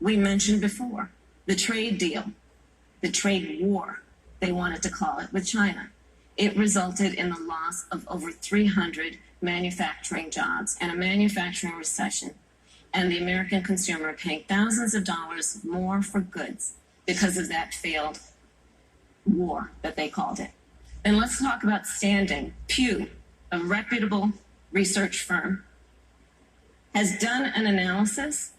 we mentioned before, the trade deal, the trade war, they wanted to call it, with China. It resulted in the loss of over 300 manufacturing jobs and a manufacturing recession, and the American consumer paying thousands of dollars more for goods because of that failed war that they called it. And let's talk about standing. Pew, a reputable research firm, has done an analysis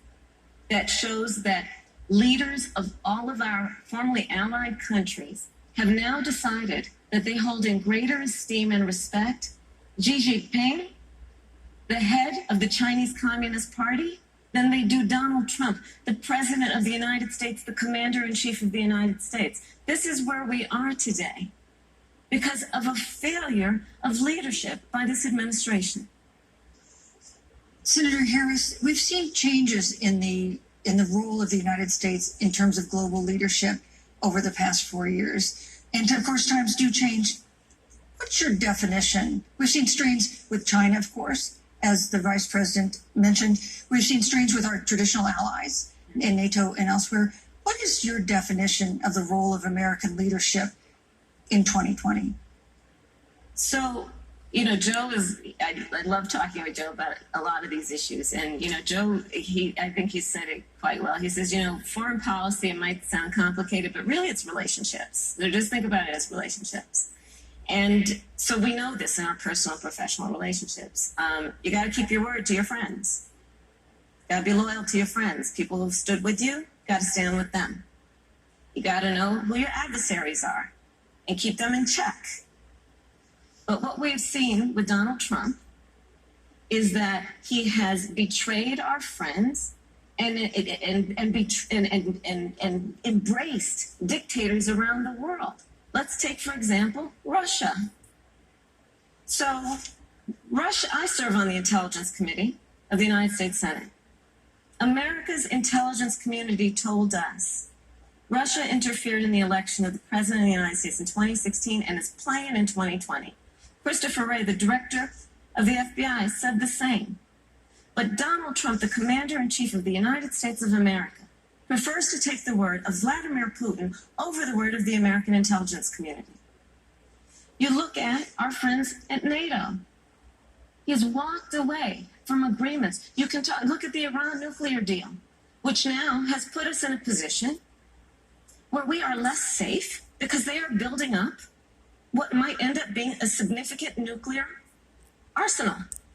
that shows that leaders of all of our formerly allied countries have now decided that they hold in greater esteem and respect Xi Jinping, the head of the Chinese Communist Party, than they do Donald Trump, the President of the United States, the Commander-in-Chief of the United States. This is where we are today because of a failure of leadership by this administration. Senator Harris, we've seen changes in the role of the United States in terms of global leadership over the past 4 years. And of course, times do change. What's your definition? We've seen strains with China, of course, as the Vice President mentioned. We've seen strains with our traditional allies in NATO and elsewhere. What is your definition of the role of American leadership in 2020? So, Joe I love talking with Joe about a lot of these issues. And, Joe, I think he said it quite well. He says, foreign policy, it might sound complicated, but really it's relationships. So just think about it as relationships. And so we know this in our personal and professional relationships. You got to keep your word to your friends. Got to be loyal to your friends. People who've stood with you, got to stand with them. You got to know who your adversaries are and keep them in check. But what we've seen with Donald Trump is that he has betrayed our friends and embraced dictators around the world. Let's take, for example, Russia. So, Russia, I serve on the Intelligence Committee of the United States Senate. America's intelligence community told us Russia interfered in the election of the President of the United States in 2016 and is playing in 2020. Christopher Wray, the director of the FBI, said the same. But Donald Trump, the Commander-in-Chief of the United States of America, prefers to take the word of Vladimir Putin over the word of the American intelligence community. You look at our friends at NATO. He's walked away from agreements. You can look at the Iran nuclear deal, which now has put us in a position where we are less safe because they are building up what might end up being a significant nuclear arsenal.